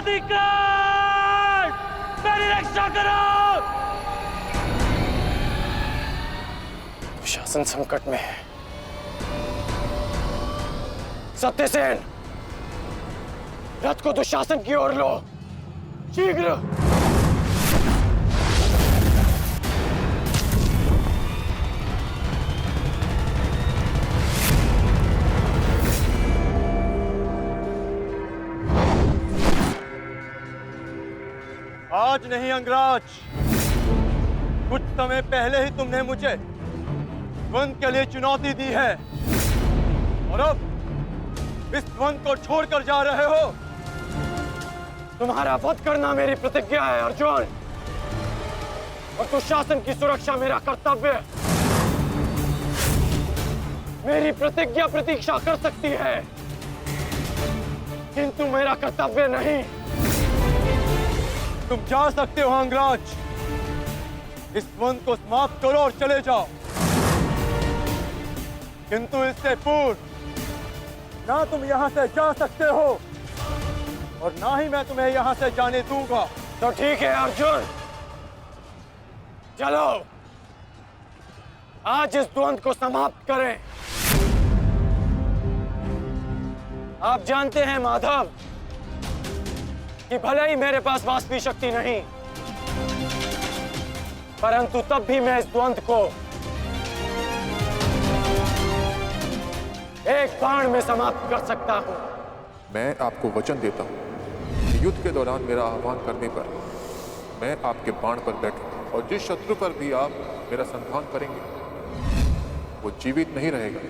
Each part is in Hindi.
अधिकार, मेरी रक्षा करो। शासन संकट में है। सत्यसेन, रथ को दुशासन की ओर लो, शीघ्र। आज नहीं अंगराज, कुछ समय पहले ही तुमने मुझे द्वंद के लिए चुनौती दी है और अब इस द्वंद को छोड़कर जा रहे हो। तुम्हारा वध करना मेरी प्रतिज्ञा है अर्जुन, और दुशासन की सुरक्षा मेरा कर्तव्य है। मेरी प्रतिज्ञा प्रतीक्षा कर सकती है, किंतु मेरा कर्तव्य नहीं। तुम जा सकते हो अंगराज, इस द्वंद को समाप्त करो और चले जाओ, किंतु इससे पूर्व ना तुम यहां से जा सकते हो और ना ही मैं तुम्हें यहां से जाने दूंगा। तो ठीक है अर्जुन, चलो आज इस द्वंद को समाप्त करें। आप जानते हैं माधव कि भले ही मेरे पास वास्तविक शक्ति नहीं, परंतु तब भी मैं इस द्वंद को एक बाण में समाप्त कर सकता हूं। मैं आपको वचन देता हूं कि युद्ध के दौरान मेरा आह्वान करने पर मैं आपके बाण पर बैठूंगा, और जिस शत्रु पर भी आप मेरा संधान करेंगे वो जीवित नहीं रहेगा।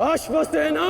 अश्वसेना,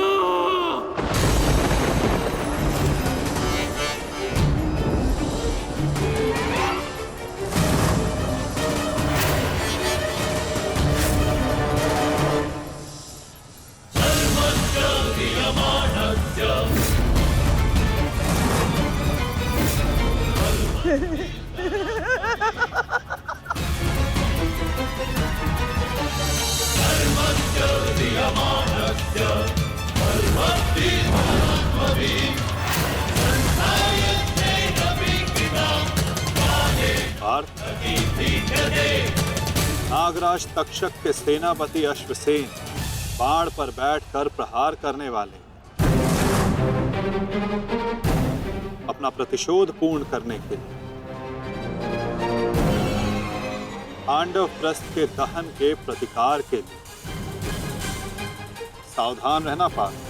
नागराज तक्षक के सेनापति अश्वसेन बाण पर बैठकर प्रहार करने वाले अपना प्रतिशोध पूर्ण करने के लिए पांडव प्रस्थ के दहन के प्रतिकार के लिए सावधान रहना पार्थ।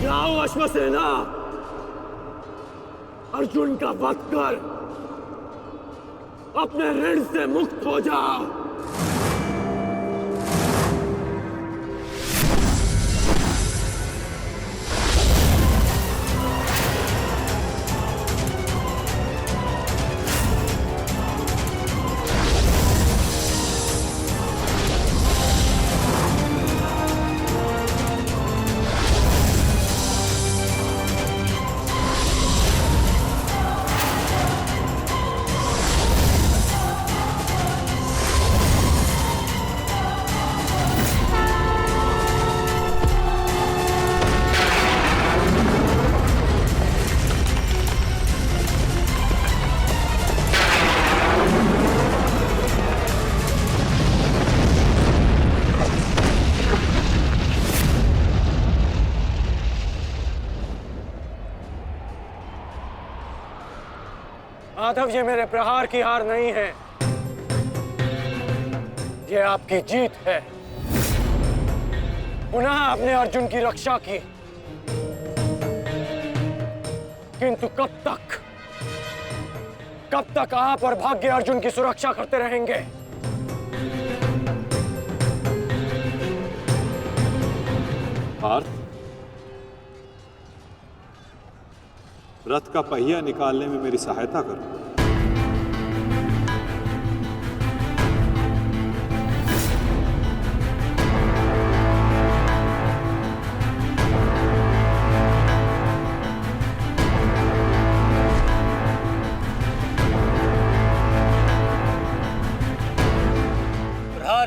जाओ अश्वसेना, अर्जुन का वध कर अपने ऋण से मुक्त हो जाओ। माधव, ये मेरे प्रहार की हार नहीं है, ये आपकी जीत है। पुनः आपने अर्जुन की रक्षा की, किंतु कब तक आप और भाग्य अर्जुन की सुरक्षा करते रहेंगे? पार्थ, रथ का पहिया निकालने में मेरी सहायता करो।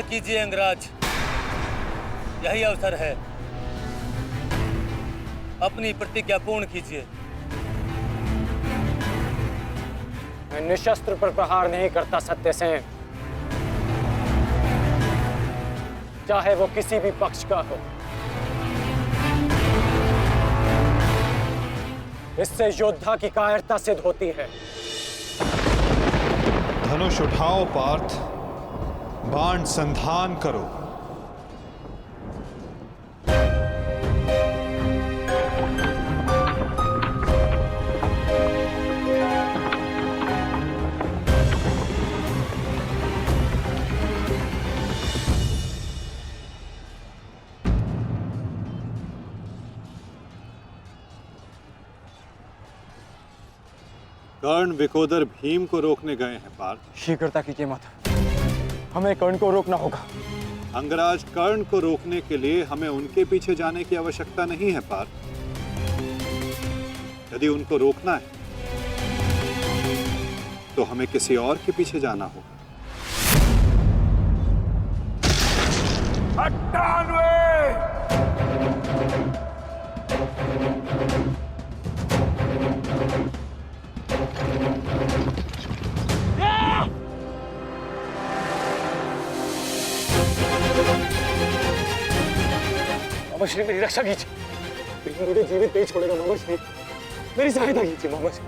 स्वीकार कीजिए अंगराज, यही अवसर है। अपनी प्रतिज्ञा पूर्ण कीजिए। मैं निशस्त्र पर प्रहार नहीं करता सत्यसेन, चाहे वो किसी भी पक्ष का हो। इससे योद्धा की कायरता सिद्ध होती है। धनुष उठाओ पार्थ, बाण संधान करो। कर्ण विकोदर भीम को रोकने गए हैं पार्थ। शीघ्रता कीजिए माता, हमें कर्ण को रोकना होगा। अंगराज, कर्ण को रोकने के लिए हमें उनके पीछे जाने की आवश्यकता नहीं है पार्थ। यदि उनको रोकना है तो हमें किसी और के पीछे जाना होगा। 98 मामा श्री, मेरी रक्षा कीजिए। भीम मुझे जीवित नहीं छोड़ेगा मामा श्री, मेरी सहायता कीजिए मामा श्री।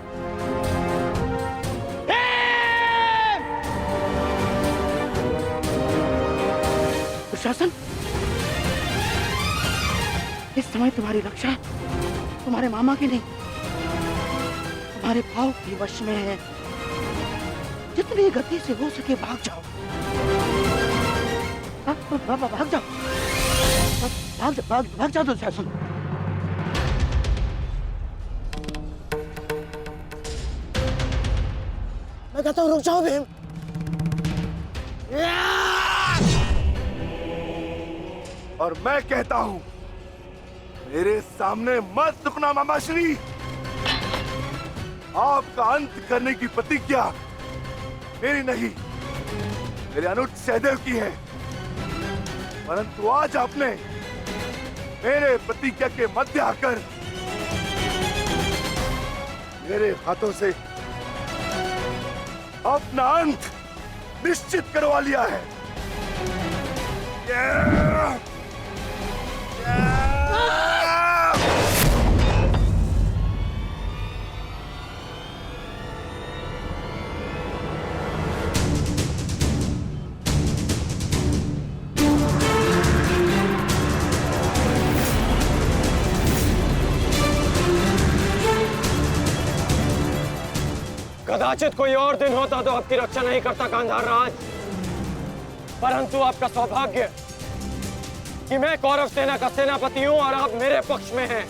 दुशासन, इस समय तुम्हारी रक्षा तुम्हारे मामा की नहीं, तुम्हारे भाव के वश में है। जितनी गति से हो सके भाग जाओ। भाग जाओ, भाग जाओ दुशासन। मैं कहता हूँ रुक जाओ भीम। और मैं कहता हूं मेरे सामने मत रुकना मामाश्री। आपका अंत करने की प्रतिज्ञा मेरी नहीं, मेरे अनुज सहदेव की है। परंतु आज आपने मेरे प्रतिज्ञा के मध्य आकर मेरे हाथों से अपना अंत निश्चित करवा लिया है। कदाचित कोई और दिन होता तो आपकी रक्षा नहीं करता गांधार राज, परंतु आपका सौभाग्य कि मैं कौरव सेना का सेनापति हूं और आप मेरे पक्ष में हैं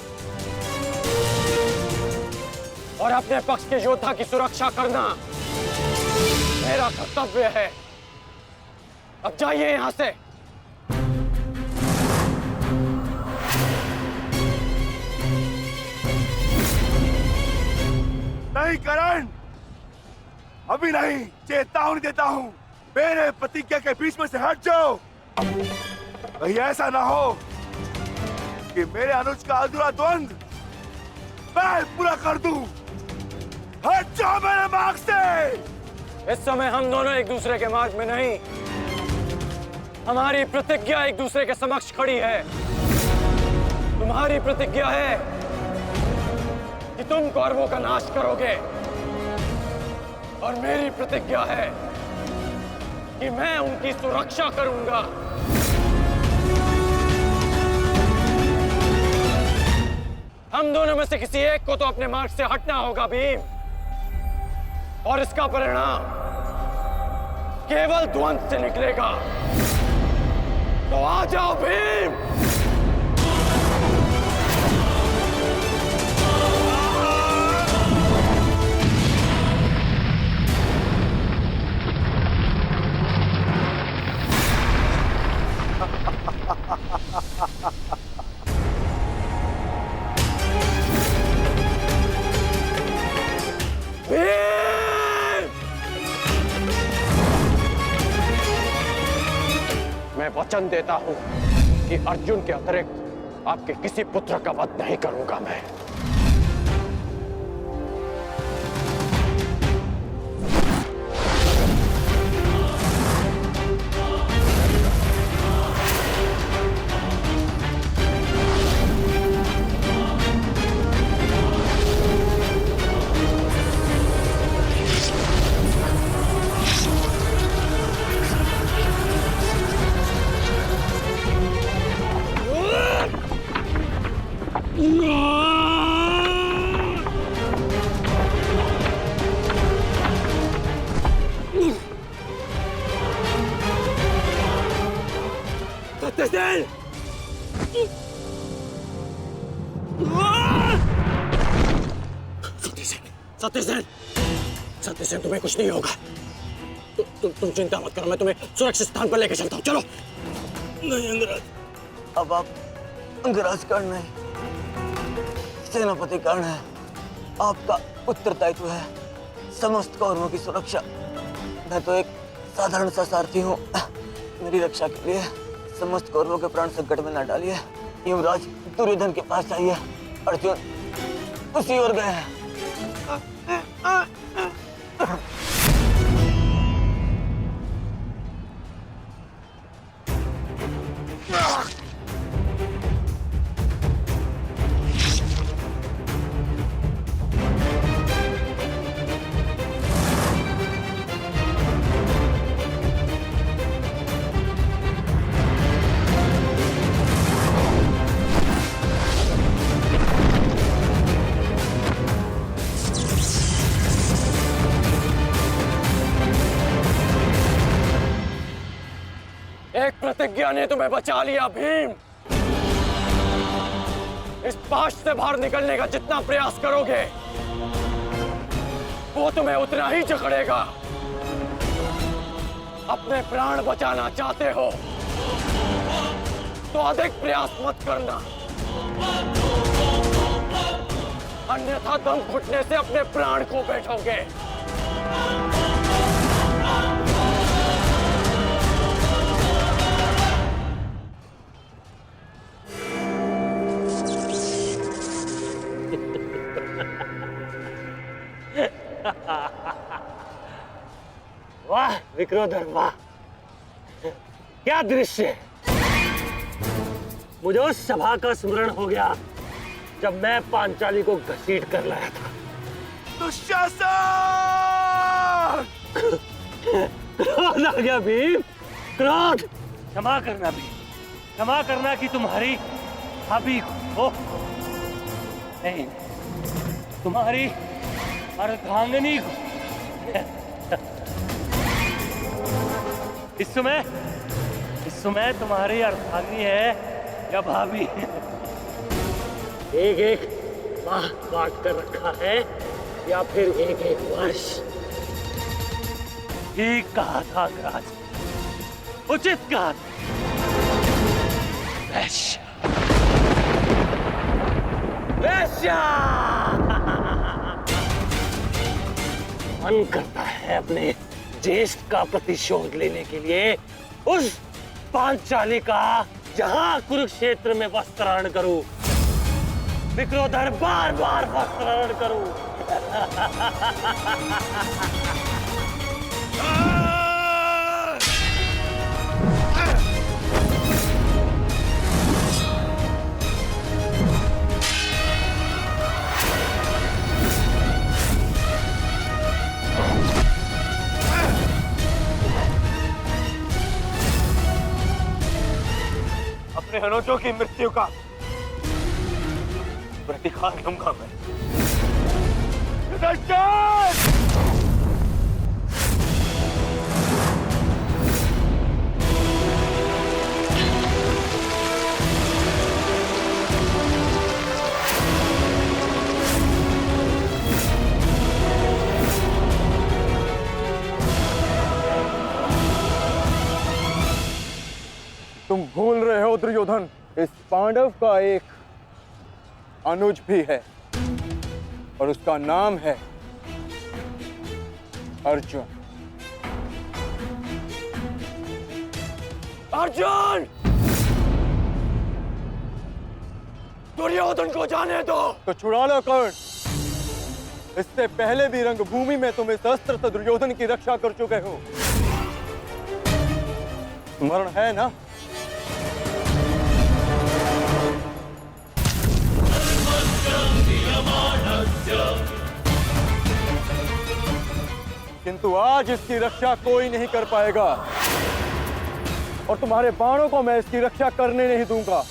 और अपने पक्ष के योद्धा की सुरक्षा करना मेरा कर्तव्य है। अब जाइए यहां से। नहीं करण, अभी नहीं, चेतावनी देता हूं। मेरे प्रतिज्ञा के बीच में से हट जाओ। कहीं ऐसा ना हो कि मेरे अनुज का अधूरा द्वंद मैं पूरा कर दूं। हट जाओ मेरे मार्ग से। इस समय हम दोनों एक दूसरे के मार्ग में नहीं, हमारी प्रतिज्ञा एक दूसरे के समक्ष खड़ी है। तुम्हारी प्रतिज्ञा है कि तुम कौरवों का नाश करोगे और मेरी प्रतिज्ञा है कि मैं उनकी सुरक्षा करूंगा। हम दोनों में से किसी एक को तो अपने मार्ग से हटना होगा भीम, और इसका परिणाम केवल द्वंद से निकलेगा। तो आ जाओ भीम। मैं वचन देता हूं कि अर्जुन के अतिरिक्त आपके किसी पुत्र का वध नहीं करूंगा मैं। सत्यसेन! सत्यसेन! सत्यसेन, तुम्हें कुछ नहीं होगा। तुम चिंता मत करो, मैं तुम्हें सुरक्षित स्थान पर लेकर चलता हूँ। चलो। नहीं अंगराज, अब आप अंगराज कर्ण नहीं, सेनापति कर्ण है। आपका उत्तरदायित्व है समस्त कौरवों की सुरक्षा। मैं तो एक साधारण सा सारथी हूँ। मेरी रक्षा के लिए समस्त कौरवों के प्राण संकट में न डालिए। युवराज दुर्योधन के पास जाइए, अर्जुन उसी ओर गए हैं। एक प्रतिज्ञा ने तुम्हें बचा लिया भीम। इस पाश से बाहर निकलने का जितना प्रयास करोगे वो तुम्हें उतना ही जकड़ेगा। अपने प्राण बचाना चाहते हो तो अधिक प्रयास मत करना, अन्यथा दम घुटने से अपने प्राण खो बैठोगे। वाह विक्रोधर, वाह क्या दृश्य! मुझे उस सभा का स्मरण हो गया जब मैं पांचाली को घसीट कर लाया था। दुशासन! क्रोध आ गया भीम, क्रोध! क्षमा करना भीम, क्षमा करना कि तुम्हारी भाभी को नहीं, तुम्हारी अर्धांगिनी को। इस समय तुम्हारी अर्धांगिनी है या भाभी? एक एक माह बांट कर रखा है या फिर एक एक वर्ष? ठीक कहा था अंगराज, उचित कहा था। वैश्या, वैश्या! मन करता है अपने ज्येष्ठ का प्रतिशोध लेने के लिए उस पांचाली का जहां कुरुक्षेत्र में वस्त्राहरण करूं, विक्रोधर बार बार वस्त्राहरण करूं। अपने अनुजों की मृत्यु का प्रतिकार लूंगा मैं। तुम भूल रहे हो दुर्योधन, इस पांडव का एक अनुज भी है और उसका नाम है अर्जुन। अर्जुन! दुर्योधन को जाने दो। तो छुड़ा लो कर्ण। इससे पहले भी रंगभूमि में तुम इस अस्त्र से दुर्योधन की रक्षा कर चुके हो। स्मरण है ना? किंतु आज इसकी रक्षा कोई नहीं कर पाएगा और तुम्हारे बाणों को मैं इसकी रक्षा करने नहीं दूंगा।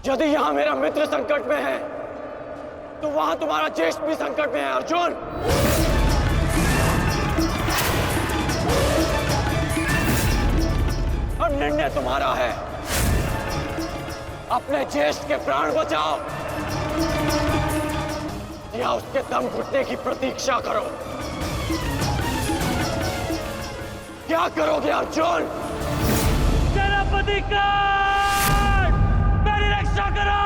यदि यहां मेरा मित्र संकट में है तो वहां तुम्हारा ज्येष्ठ भी संकट में है अर्जुन। और निर्णय तुम्हारा है। अपने ज्येष्ठ के प्राण बचाओ या उसके दम घुटने की प्रतीक्षा करो। क्या करोगे अर्जुन? सेनापति का रक्षा करो।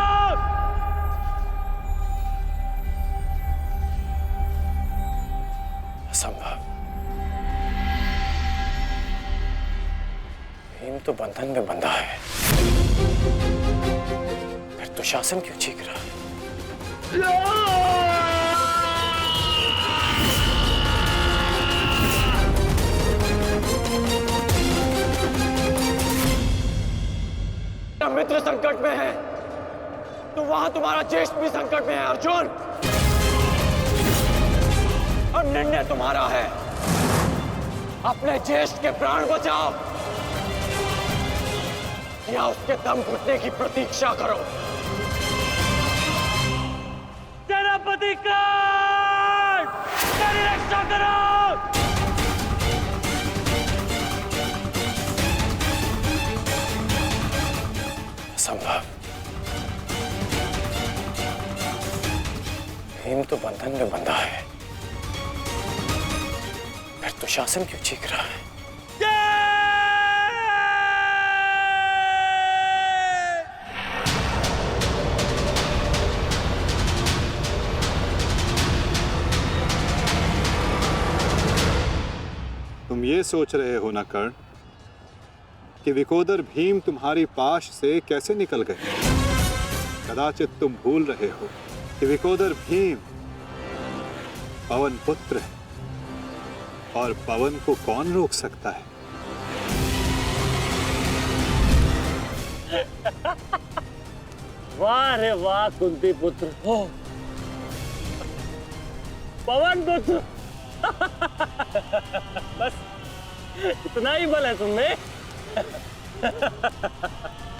असंभव। भीम तो बंधन में बंधा है, फिर दुशासन क्यों चीख रहा है? मित्र संकट में है तो वहां तुम्हारा ज्येष्ठ भी संकट में है अर्जुन। और निर्णय तुम्हारा है। अपने ज्येष्ठ के प्राण बचाओ या उसके दम घुटने की प्रतीक्षा करो। सेनापति का रक्षा करो। संभव। भीम तो बंधन में बंधा है, फिर दुशासन क्यों चीख रहा है? तुम ये सोच रहे हो ना कर्ण कि विकोदर भीम तुम्हारी पाश से कैसे निकल गए? कदाचित तुम भूल रहे हो कि विकोदर भीम पवन पुत्र है और पवन को कौन रोक सकता है? वाह रे वाह कुंती पुत्र हो, पवन पुत्र। बस इतना ही बल है तुमने।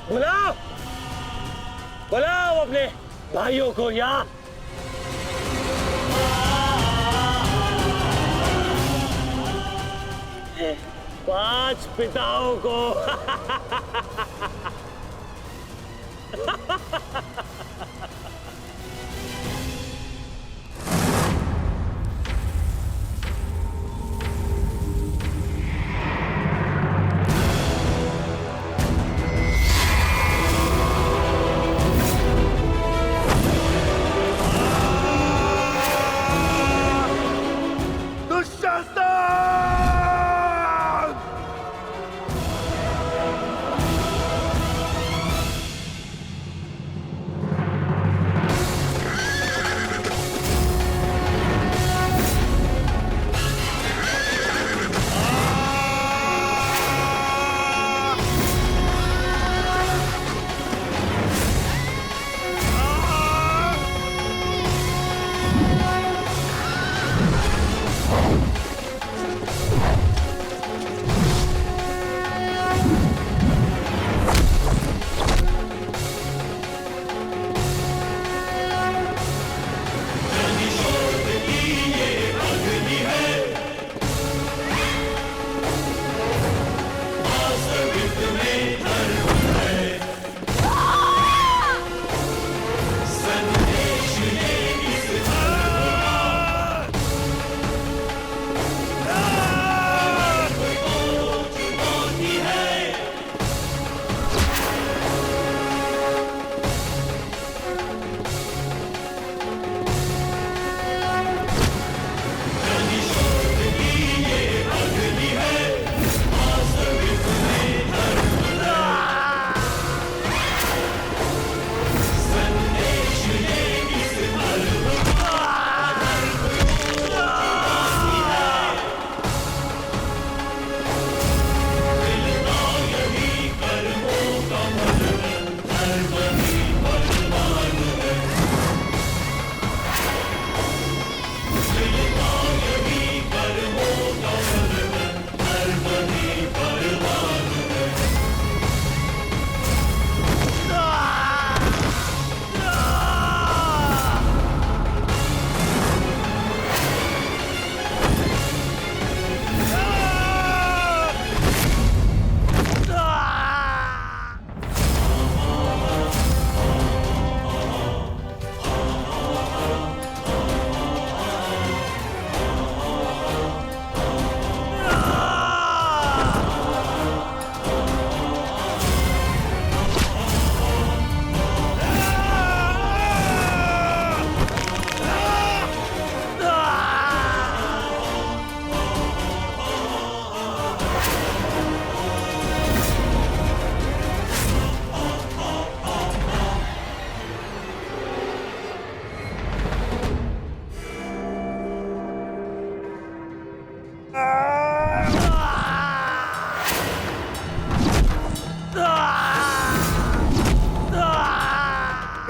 बुलाओ बुलाओ अपने भाइयों को यहाँ। 5 पिताओं को।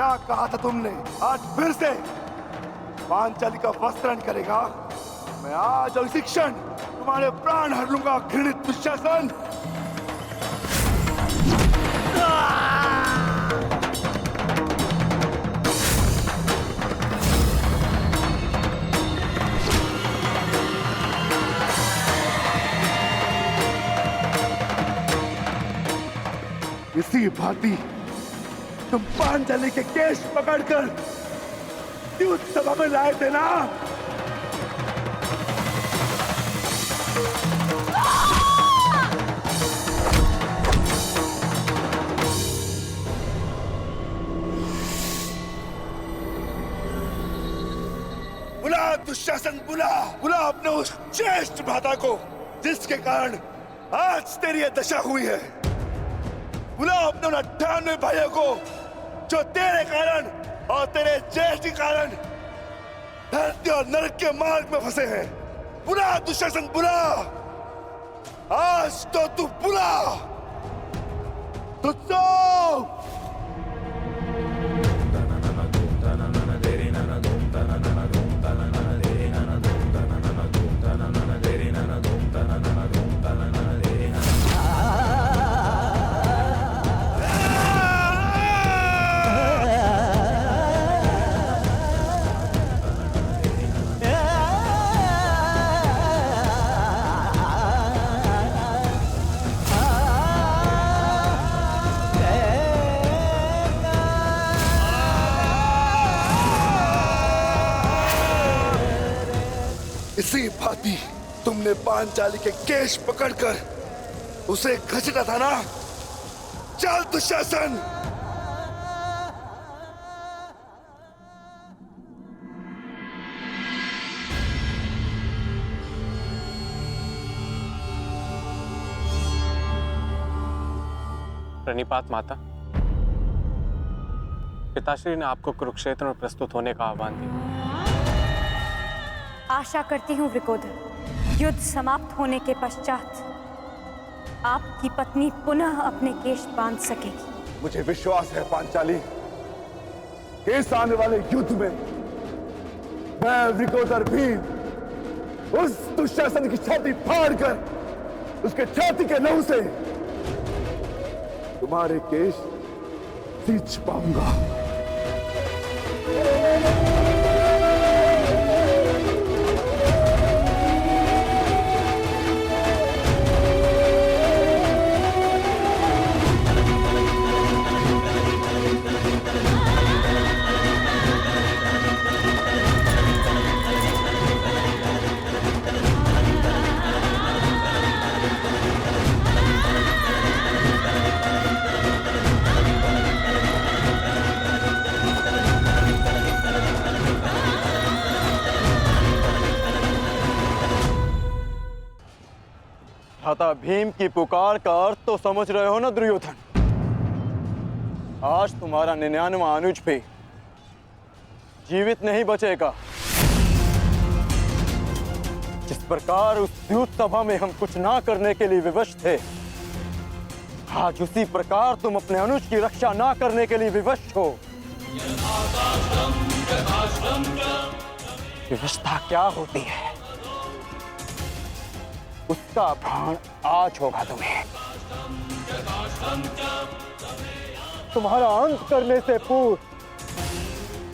क्या कहा था तुमने? आज फिर से पांचाली का वस्त्रण करेगा? मैं आज और इसी क्षण तुम्हारे प्राण हर लूंगा, घृणित दुशासन। इसी भांति तुम पांचाली के केश पकड़कर युद्ध सभा में लाए थे ना? बुला दुशासन, बुला बुला अपने उस ज्येष्ठ भ्राता को जिसके कारण आज तेरी यह दशा हुई है। बुलाओ अपने 98 भाइयों को जो तेरे कारण और तेरे ज्येष्ठ के कारण धरती और नरक के मार्ग में फंसे हैं। बुला दुशासन, बुला, आज तो तू बुला। तुझको इसी भांति तुमने पांचाली के केश पकड़कर उसे घसीटा था ना? चल दुशासन। प्रणिपात माता, पिताश्री ने आपको कुरुक्षेत्र में प्रस्तुत होने का आह्वान दिया। आशा करती हूँ वृकोदर, युद्ध समाप्त होने के पश्चात आपकी पत्नी पुनः अपने केश बांध सकेगी। मुझे विश्वास है पांचाली, इस आने वाले युद्ध में मैं वृकोदर भीम उस दुशासन की छाती फाड़कर उसके छाती के लहू से तुम्हारे केश सींच पाऊंगा। भ्राता भीम की पुकार का अर्थ तो समझ रहे हो ना दुर्योधन? आज तुम्हारा 99वां अनुज भी जीवित नहीं बचेगा। जिस प्रकार उस युद्ध सभा में हम कुछ ना करने के लिए विवश थे, आज उसी प्रकार तुम अपने अनुज की रक्षा ना करने के लिए विवश हो। विवशता क्या होती है उसका भान आज होगा तुम्हें। तुम्हारा अंत करने से पूर्व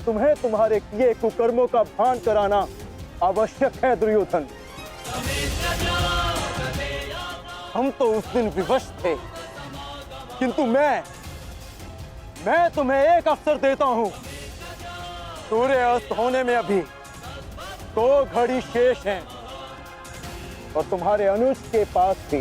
तुम्हें तुम्हारे किए कुकर्मों का भान कराना आवश्यक है दुर्योधन। हम तो उस दिन विवश थे, किंतु मैं तुम्हें एक अवसर देता हूं। सूर्य अस्त होने में अभी 2 घड़ी शेष हैं और तुम्हारे अनुज के पास भी।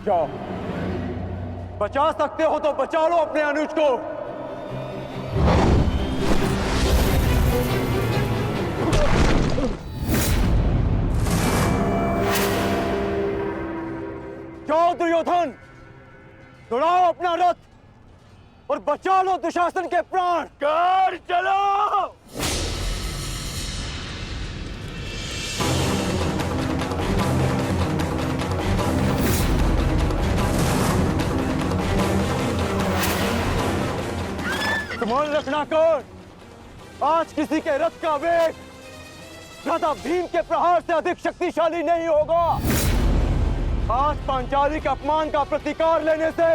जाओ, बचा सकते हो तो बचा लो अपने अनुज को। जाओ दुर्योधन, दौड़ाओ अपना रथ और बचा लो दुशासन के प्राण। कर चलो। मान रखना कौन, आज किसी के रथ का वेग भ्राता भीम के प्रहार से अधिक शक्तिशाली नहीं होगा। आज पांचाली के अपमान का प्रतिकार लेने से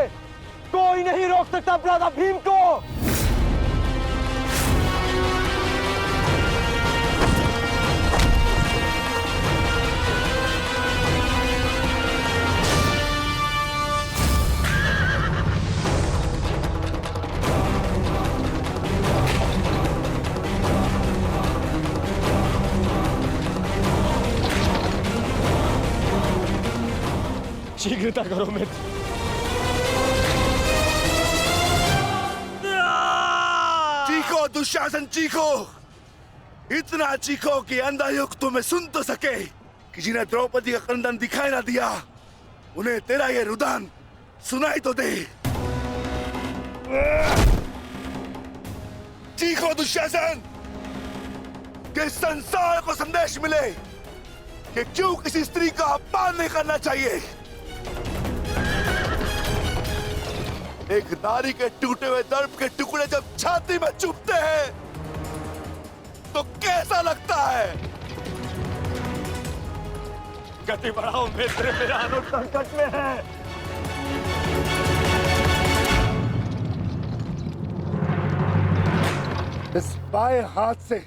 कोई नहीं रोक सकता भ्राता भीम को। शीघ्रता करो मित्र। चीखो दुशासन चीखो, इतना चीखो कि अंधा युग तुम्हें सुन तो सके कि जिन्हें द्रौपदी का क्रंदन दिखाई ना दिया उन्हें तेरा ये रुदन सुनाई तो दे। चीखो दुशासन कि संसार को संदेश मिले कि क्यों किसी स्त्री का अपमान नहीं करना चाहिए। एक नारी के टूटे हुए दर्प के टुकड़े जब छाती में चुभते हैं तो कैसा लगता है। गति बढ़ाओ मित्र, मेरा अनुज संकट में है। इस बाएं हाथ से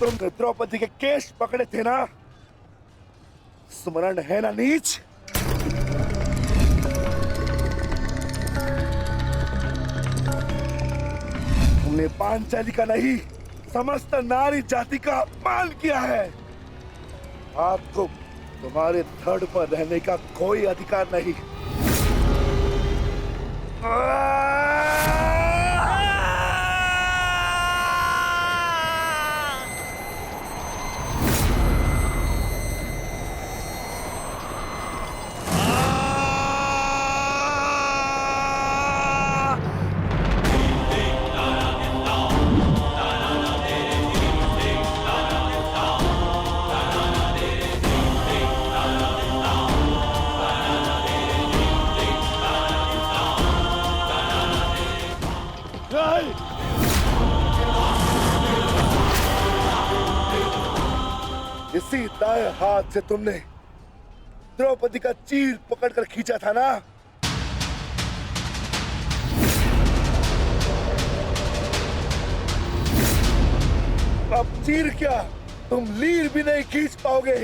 तुमने द्रौपदी के केश पकड़े थे ना, स्मरण है ना नीच। तुमने पांचाली का नहीं समस्त नारी जाति का अपमान किया है। आपको तुम्हारे धड़ पर रहने का कोई अधिकार नहीं। इसी दाएं हाथ से तुमने द्रौपदी का चीर पकड़कर खींचा था ना। अब चीर क्या, तुम लीर भी नहीं खींच पाओगे।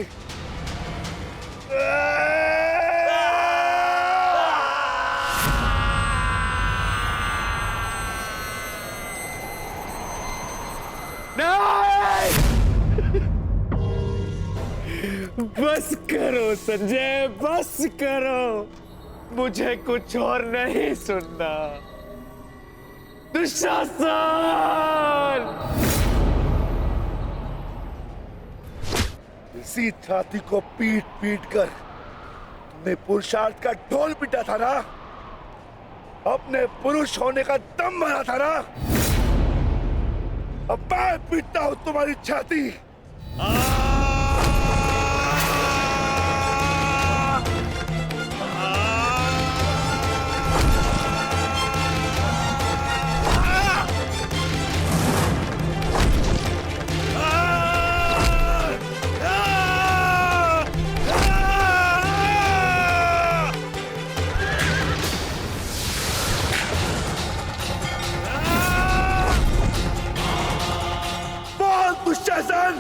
बस करो संजय, बस करो, मुझे कुछ और नहीं सुनना। दुशासन! इसी छाती को पीट पीट कर तुमने पुरुषार्थ का ढोल पीटा था ना, अपने पुरुष होने का दम भरा था ना। अब मैं पीटता हूं तुम्हारी छाती। दुशासन,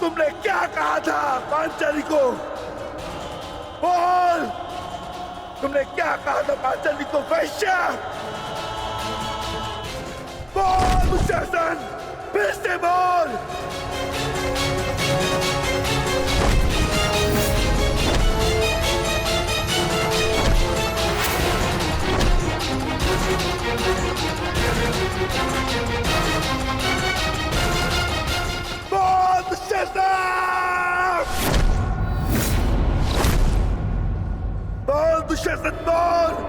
तुमने क्या कहा था पांचाली को? बोल, तुमने क्या कहा था पांचाली को? वैश्या! बोल दुशासन, फिर से बोल। बोल दुशासन, बोल।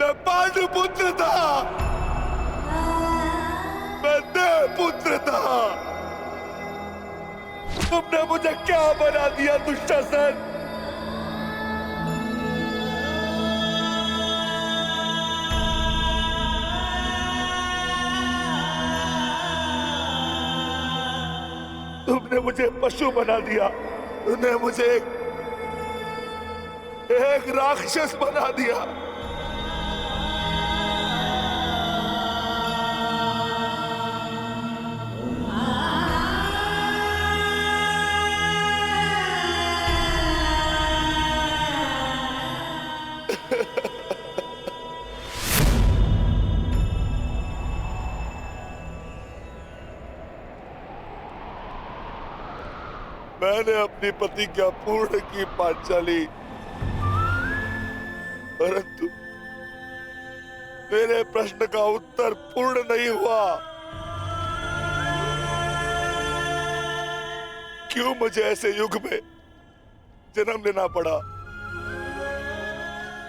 मैं पांडुपुत्र था, मैं देवपुत्र था। तुमने मुझे क्या बना दिया दुशासन? तुमने मुझे पशु बना दिया, तुमने मुझे एक राक्षस बना दिया। मैंने अपनी प्रतिज्ञा पूर्ण की पांचाली, परंतु मेरे प्रश्न का उत्तर पूर्ण नहीं हुआ। क्यों मुझे ऐसे युग में जन्म लेना पड़ा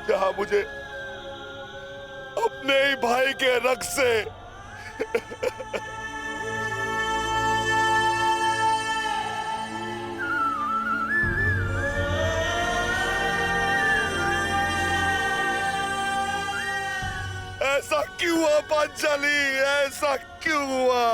जहां मुझे अपने ही भाई के रक्त से ऐसा क्यों हुआ पांचाली? ऐसा क्यों हुआ?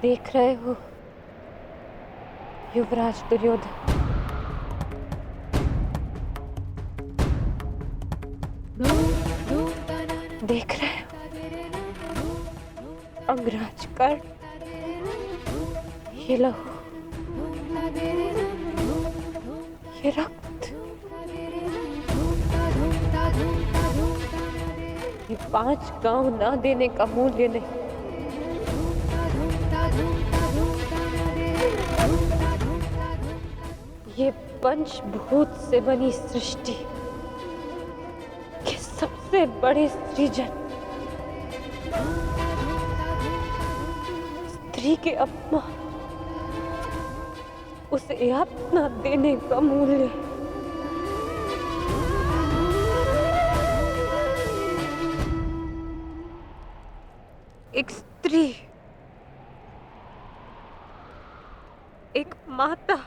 देख रहे हो युवराज दुर्योधन, देख रहे हो अंगराज कर्ण, ये लहू, ये रक्त, ये 5 गांव ना देने का मूल्य नहीं। ये पंचभूत से बनी सृष्टि के सबसे बड़े सृजन, स्त्री के अपमान, उसे यातना देने का मूल्य। एक स्त्री, एक माता,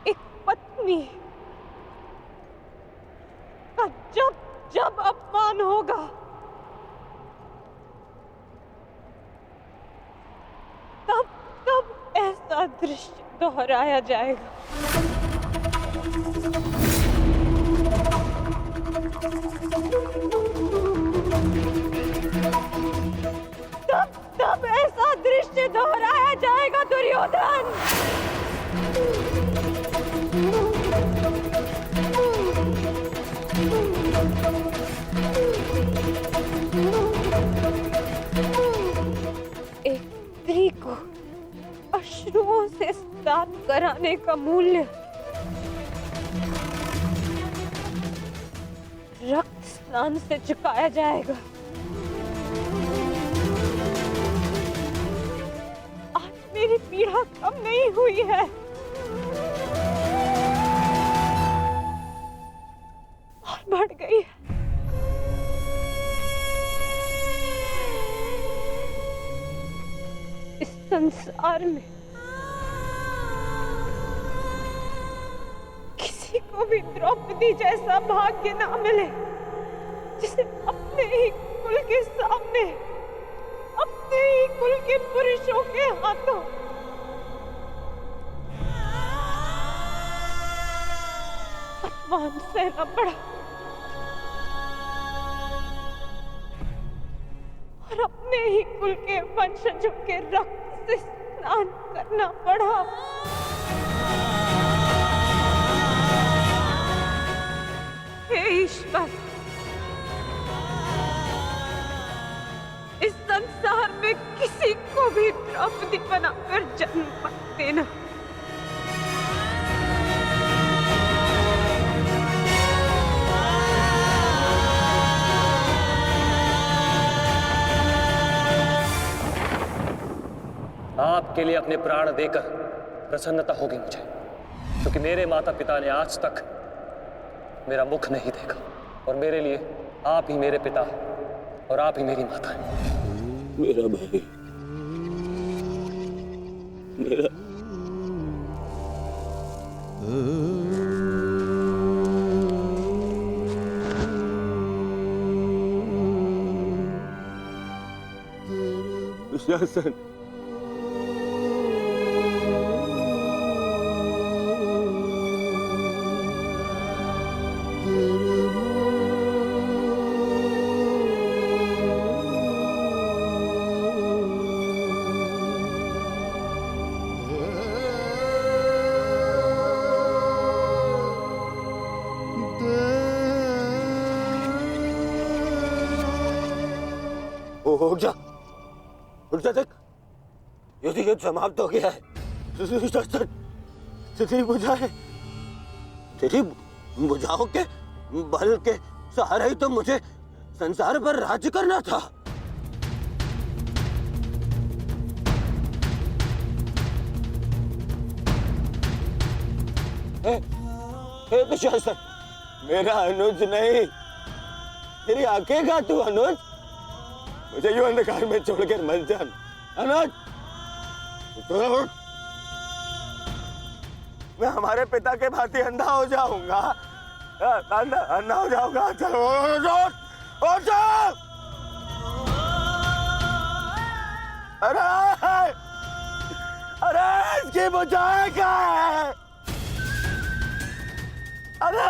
एक पत्नी का जब जब अपमान होगा, तब तब ऐसा दृश्य दोहराया जाएगा। तब तब ऐसा दृश्य दोहराया जाएगा दुर्योधन। स्नान कराने का मूल्य रक्त स्नान से चुकाया जाएगा। आज मेरी पीड़ा कम नहीं हुई है, और बढ़ गई है। इस संसार में किसी को भी द्रौपदी जैसा भाग्य ना मिले, जिसे अपने ही कुल के सामने, अपने ही कुल के पुरुषों के हाथों अपमान सहना पड़ा और अपने ही कुल के वंशजों के रक्त से स्नान करना पड़ा। हे ईश्वर, इस संसार में किसी को भी द्रौपदी बनाकर जन्म मत देना। आपके लिए अपने प्राण देकर प्रसन्नता होगी मुझे, क्योंकि मेरे माता पिता ने आज तक मेरा मुख नहीं देखा, और मेरे लिए आप ही मेरे पिता और आप ही मेरी माता हैं। मेरा भाई, मेरा दुशासन, उठ जा, देख, युद्ध समाप्त हो गया है। तेरी बुझाए, तेरी बुझाओं के बल के सहारे ही तो मुझे संसार पर राज्य करना था। हे दुशासन, मेरा अनुज नहीं, तेरी आंखें का तू अनुज, मुझे यूं अंधकार में छोड़कर मत जा अनुज। मैं हमारे पिता के भांति अंधा हो जाऊंगा, अंधा हो जाऊंगा। चलो अरे इसकी बुझाए क्या है? अरे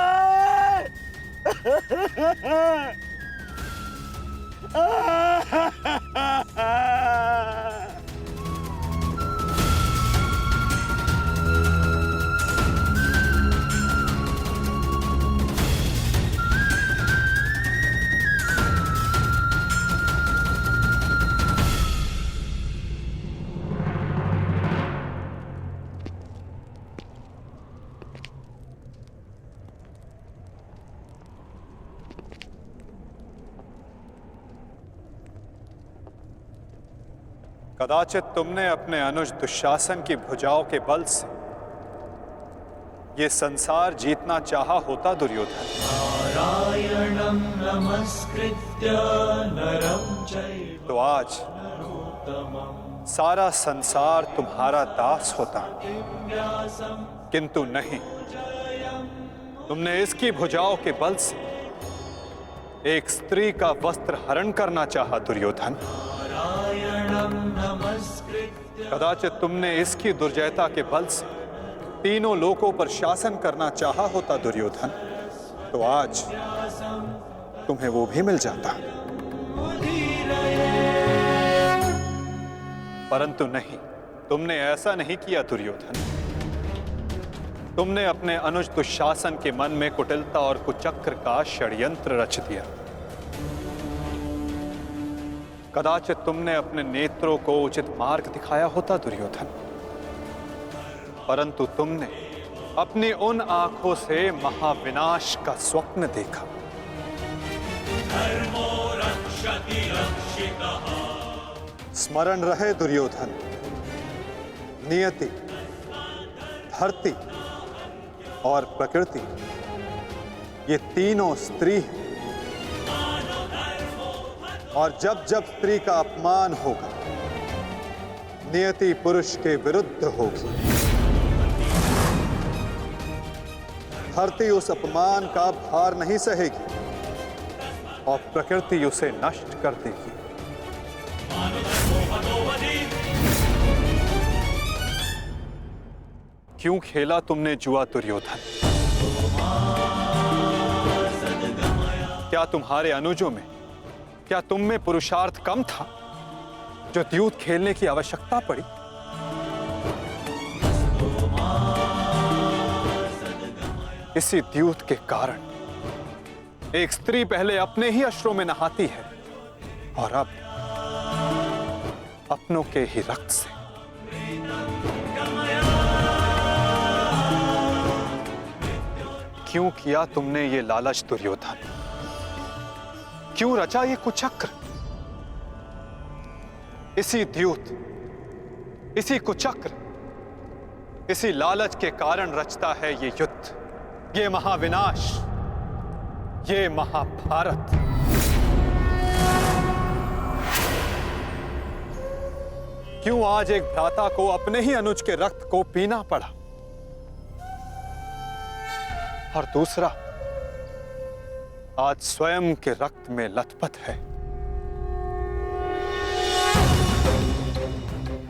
कदाचित तुमने अपने अनुज दुशासन की भुजाओं के बल से ये संसार जीतना चाहा होता दुर्योधन। नारायणं नमस्कृत्य नरं चैव तो आज सारा संसार तुम्हारा दास होता, किंतु नहीं, तुमने इसकी भुजाओं के बल से एक स्त्री का वस्त्र हरण करना चाहा दुर्योधन। कदाचित तुमने इसकी दुर्जयता के बल से तीनों लोकों पर शासन करना चाहा होता दुर्योधन, तो आज तुम्हें वो भी मिल जाता। परंतु नहीं, तुमने ऐसा नहीं किया दुर्योधन। तुमने अपने अनुज दुशासन के मन में कुटिलता और कुचक्र का षड्यंत्र रच दिया। कदाचित तुमने अपने नेत्रों को उचित मार्ग दिखाया होता दुर्योधन, परंतु तुमने अपनी उन आंखों से महाविनाश का स्वप्न देखा। स्मरण रहे दुर्योधन, नियति, धरती और प्रकृति ये तीनों स्त्री हैं। और जब जब स्त्री का अपमान होगा, नियति पुरुष के विरुद्ध होगी। धरती उस अपमान का भार नहीं सहेगी और प्रकृति उसे नष्ट कर देगी। क्यों खेला तुमने जुआ दुर्योधन? क्या तुम्हारे अनुजों में, क्या तुम में पुरुषार्थ कम था जो द्यूत खेलने की आवश्यकता पड़ी? इसी द्यूत के कारण एक स्त्री पहले अपने ही अश्रों में नहाती है और अब अपनों के ही रक्त से। क्यों किया तुमने ये लालच दुर्योधन? क्यों रचा ये कुचक्र? इसी द्यूत, इसी कुचक्र, इसी लालच के कारण रचता है ये युद्ध, ये महाविनाश, ये महाभारत। क्यों आज एक भ्राता को अपने ही अनुज के रक्त को पीना पड़ा और दूसरा आज स्वयं के रक्त में लथपथ है?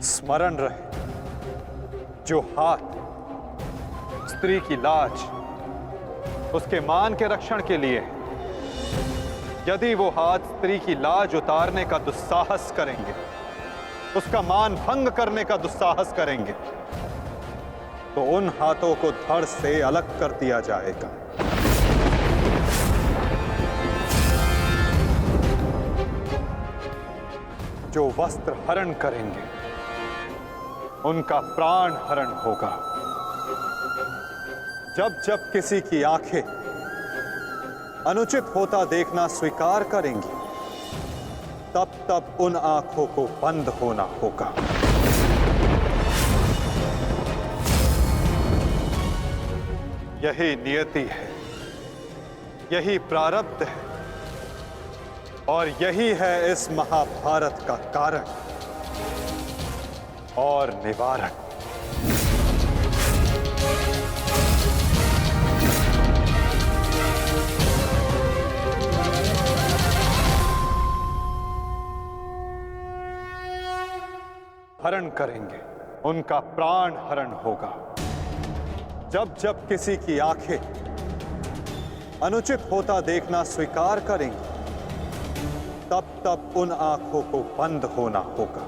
स्मरण रहे, जो हाथ स्त्री की लाज, उसके मान के रक्षण के लिए, यदि वो हाथ स्त्री की लाज उतारने का दुस्साहस करेंगे, उसका मान भंग करने का दुस्साहस करेंगे, तो उन हाथों को धड़ से अलग कर दिया जाएगा। जो वस्त्र हरण करेंगे, उनका प्राण हरण होगा। जब जब किसी की आंखें अनुचित होता देखना स्वीकार करेंगी, तब तब उन आंखों को बंद होना होगा। यही नियति है, यही प्रारब्ध है और यही है इस महाभारत का कारण और निवारण। हरण करेंगे, उनका प्राण हरण होगा। जब जब किसी की आंखें अनुचित होता देखना स्वीकार करेंगी, तब तब उन आंखों को बंद होना होगा।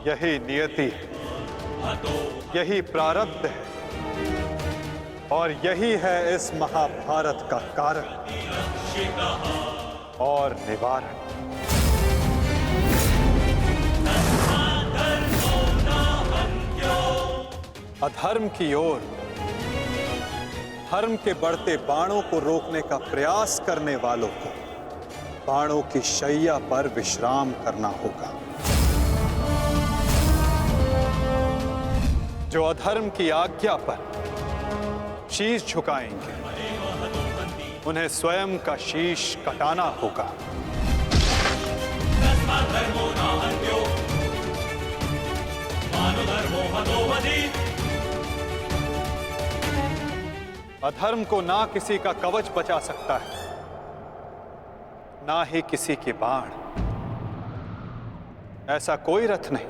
यही नियति है, यही प्रारब्ध है और यही है इस महाभारत का कारण और निवारण। अधर्म की ओर धर्म के बढ़ते बाणों को रोकने का प्रयास करने वालों को बाणों की शैया पर विश्राम करना होगा। जो अधर्म की आज्ञा पर शीश झुकाएंगे, उन्हें स्वयं का शीश कटाना होगा। अधर्म को ना किसी का कवच बचा सकता है, ना ही किसी के बाण। ऐसा कोई रथ नहीं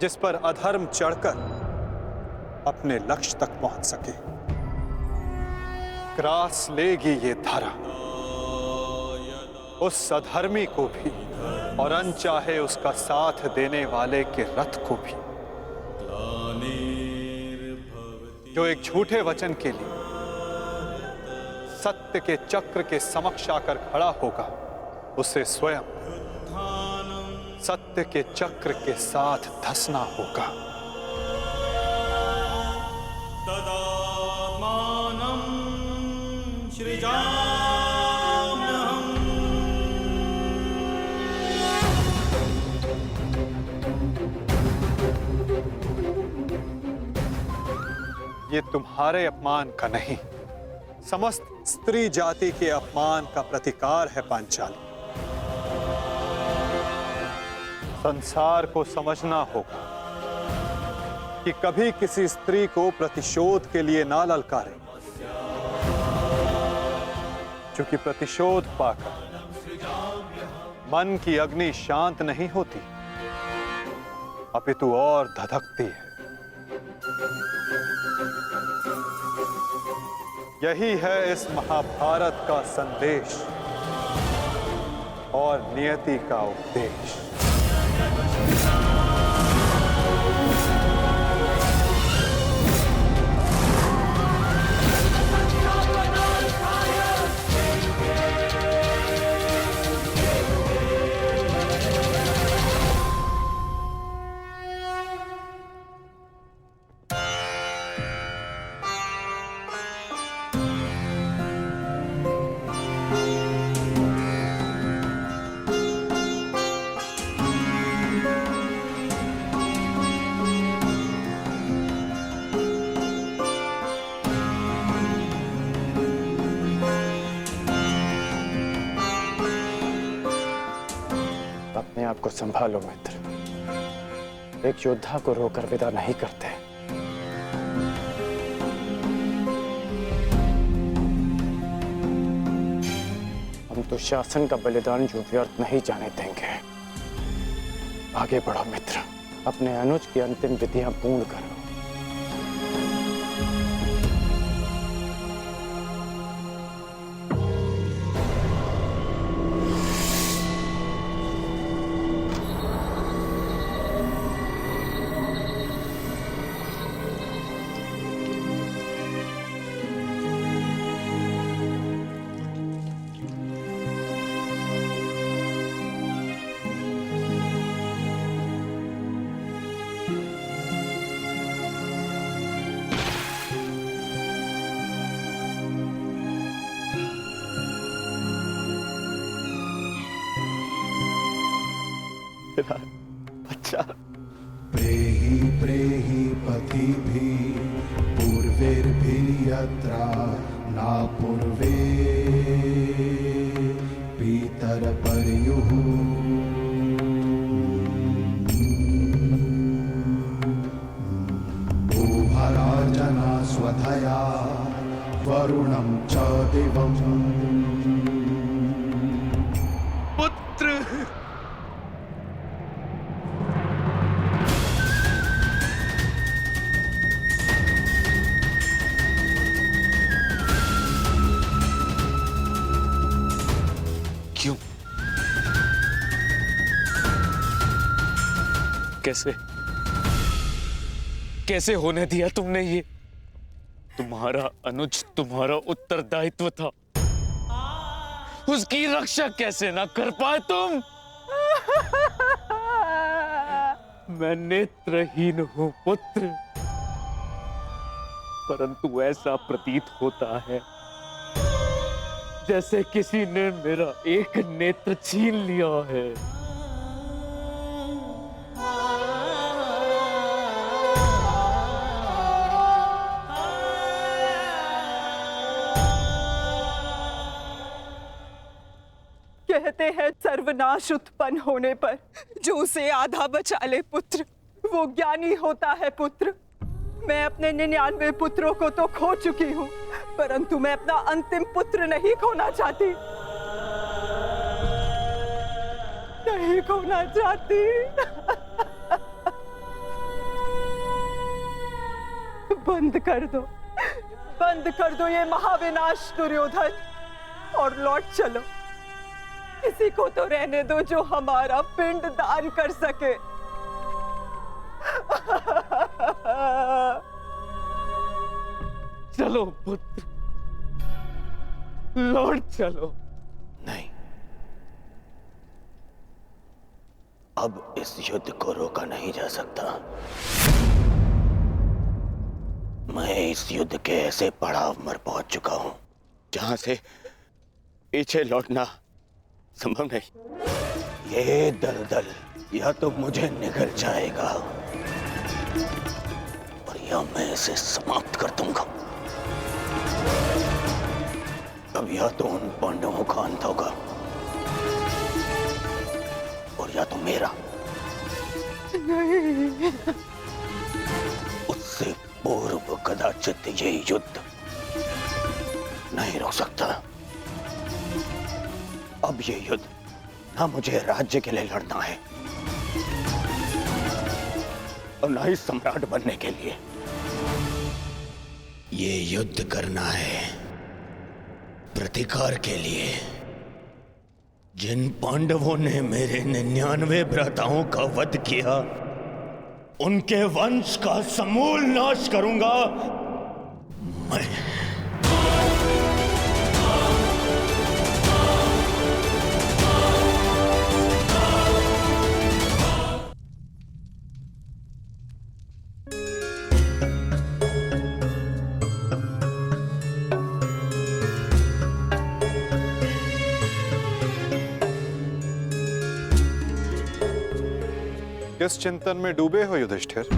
जिस पर अधर्म चढ़कर अपने लक्ष्य तक पहुंच सके। ग्रास लेगी ये धरा उस अधर्मी को भी और अनचाहे उसका साथ देने वाले के रथ को भी। जो एक झूठे वचन के लिए सत्य के चक्र के समक्ष आकर खड़ा होगा, उसे स्वयं सत्य के चक्र के साथ धंसना होगा। ये तुम्हारे अपमान का नहीं, समस्त स्त्री जाति के अपमान का प्रतिकार है पांचाली। संसार को समझना होगा कि कभी किसी स्त्री को प्रतिशोध के लिए ना ललकारे, क्योंकि प्रतिशोध पाकर मन की अग्नि शांत नहीं होती, अपितु और धधकती है। यही है इस महाभारत का संदेश और नियति का उपदेश। अपने आप को संभालो मित्र, एक योद्धा को रोकर विदा नहीं करते। हम तो शासन का बलिदान जो व्यर्थ नहीं जाने देंगे। आगे बढ़ो मित्र, अपने अनुज की अंतिम विधियां पूर्ण करो। अच्छा, प्रेहि प्रेहि पतिभिः पूर्वैर्भिर्यत्रा न पूर्वे पितरपर्युः भूभराजना स्वधया वरुणं च दिवम्। पुत्र कैसे कैसे होने दिया तुमने ये? तुम्हारा अनुज तुम्हारा उत्तरदायित्व था, उसकी रक्षा कैसे ना कर पाए तुम? मैं नेत्रहीन हूं पुत्र, परंतु ऐसा प्रतीत होता है जैसे किसी ने मेरा एक नेत्र छीन लिया है। कहते हैं सर्वनाश उत्पन्न होने पर जो उसे आधा बचा ले पुत्र, वो ज्ञानी होता है पुत्र। मैं अपने 99 पुत्रों को तो खो चुकी हूँ, परंतु मैं अपना अंतिम पुत्र नहीं खोना चाहती, नहीं खोना चाहती। बंद कर दो ये महाविनाश दुर्योधन, और लौट चलो। किसी को तो रहने दो जो हमारा पिंड दान कर सके। चलो पुत्र, लौट चलो। नहीं, अब इस युद्ध को रोका नहीं जा सकता। मैं इस युद्ध के ऐसे पड़ाव पर पहुंच चुका हूं जहां से पीछे लौटना संभव नहीं। ये दलदल या तो मुझे निगल जाएगा और या मैं इसे समाप्त कर दूंगा। अब या तो उन पांडवों का अंत होगा और या तो मेरा। नहीं। उससे पूर्व कदाचित ये युद्ध नहीं रोक सकता। अब ये युद्ध ना मुझे राज्य के लिए लड़ना है और ना ही सम्राट बनने के लिए। ये युद्ध करना है प्रतिकार के लिए। जिन पांडवों ने मेरे 99 भ्राताओं का वध किया, उनके वंश का समूल नाश करूंगा मैं। किस चिंतन में डूबे हो युधिष्ठिर?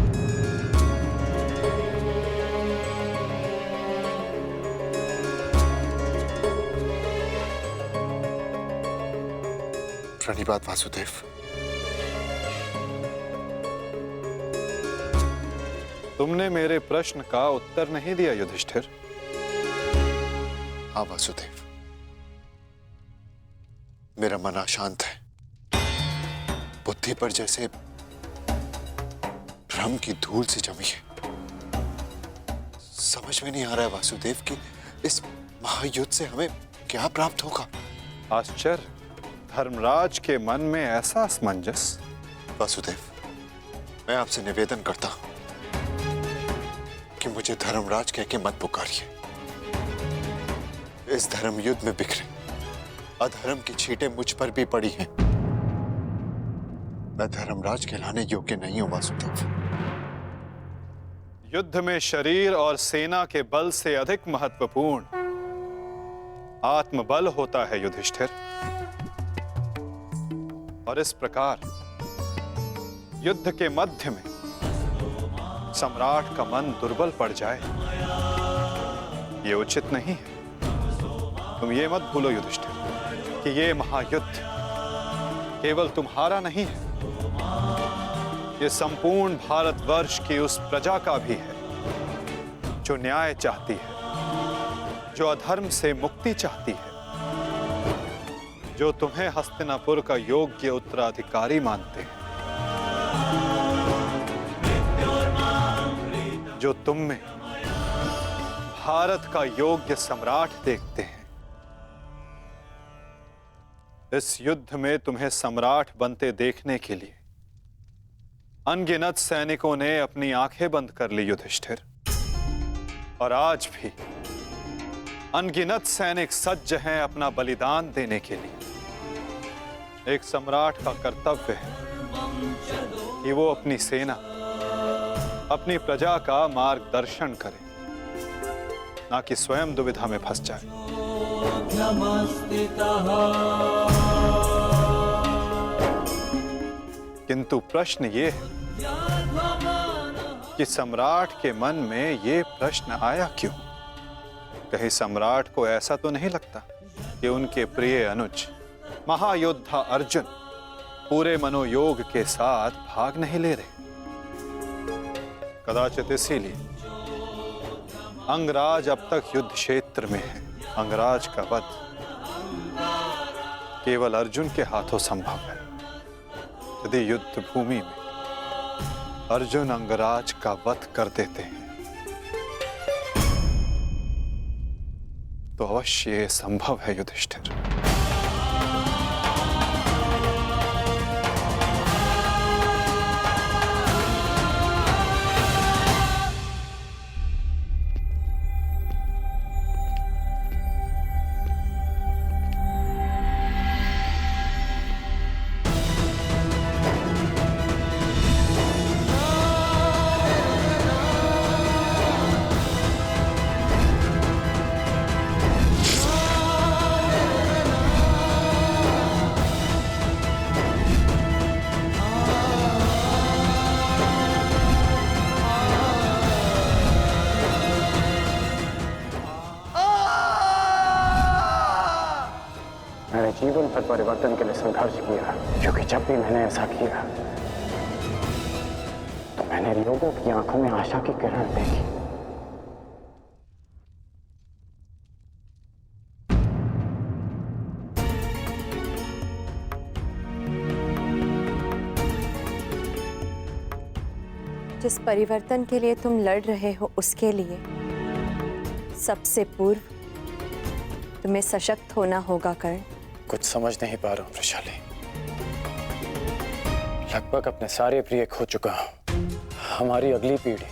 प्रणिपात वासुदेव। तुमने मेरे प्रश्न का उत्तर नहीं दिया युधिष्ठिर। हाँ वासुदेव, मेरा मन अशांत है। बुद्धि पर जैसे भ्रम की धूल से जमी है। समझ में नहीं आ रहा है वासुदेव कि इस महायुद्ध से हमें क्या प्राप्त होगा। आश्चर्य, धर्मराज के मन में ऐसा असमंजस। वासुदेव, मैं आपसे निवेदन करता हूं कि मुझे धर्मराज कह के मत पुकारिए। इस धर्म युद्ध में बिखरे अधर्म की छींटें मुझ पर भी पड़ी हैं। मैं धर्मराज कहलाने योग्य नहीं हूं वासुदेव। युद्ध में शरीर और सेना के बल से अधिक महत्वपूर्ण आत्मबल होता है युधिष्ठिर। और इस प्रकार युद्ध के मध्य में सम्राट का मन दुर्बल पड़ जाए, ये उचित नहीं है। तुम ये मत भूलो युधिष्ठिर कि ये महायुद्ध केवल तुम्हारा नहीं है, ये संपूर्ण भारतवर्ष की उस प्रजा का भी है जो न्याय चाहती है, जो अधर्म से मुक्ति चाहती है, जो तुम्हें हस्तिनापुर का योग्य उत्तराधिकारी मानते हैं, जो तुम में भारत का योग्य सम्राट देखते हैं। इस युद्ध में तुम्हें सम्राट बनते देखने के लिए अनगिनत सैनिकों ने अपनी आंखें बंद कर ली युधिष्ठिर। और आज भी अनगिनत सैनिक सज्ज हैं अपना बलिदान देने के लिए। एक सम्राट का कर्तव्य है कि वो अपनी सेना, अपनी प्रजा का मार्गदर्शन करे, ना कि स्वयं दुविधा में फंस जाए। किंतु प्रश्न ये है कि सम्राट के मन में ये प्रश्न आया क्यों? कहीं सम्राट को ऐसा तो नहीं लगता कि उनके प्रिय अनुज महायोद्धा अर्जुन पूरे मनोयोग के साथ भाग नहीं ले रहे? कदाचित इसीलिए अंगराज अब तक युद्ध क्षेत्र में है। अंगराज का वध केवल अर्जुन के हाथों संभव है। यदि युद्ध भूमि में अर्जुन अंगराज का वध कर देते हैं तो अवश्य ये संभव है युधिष्ठिर। मैंने जीवन भर परिवर्तन के लिए संघर्ष किया, क्योंकि जब भी मैंने ऐसा किया तो मैंने लोगों की आंखों में आशा की किरण देखी। जिस परिवर्तन के लिए तुम लड़ रहे हो उसके लिए सबसे पूर्व तुम्हें सशक्त होना होगा कर्ण। कुछ समझ नहीं पा रहा हूं वृषाली। लगभग अपने सारे प्रिय खो चुका हूं। हमारी अगली पीढ़ी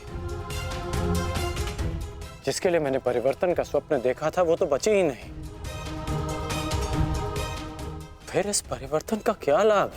जिसके लिए मैंने परिवर्तन का स्वप्न देखा था वो तो बची ही नहीं। फिर इस परिवर्तन का क्या लाभ?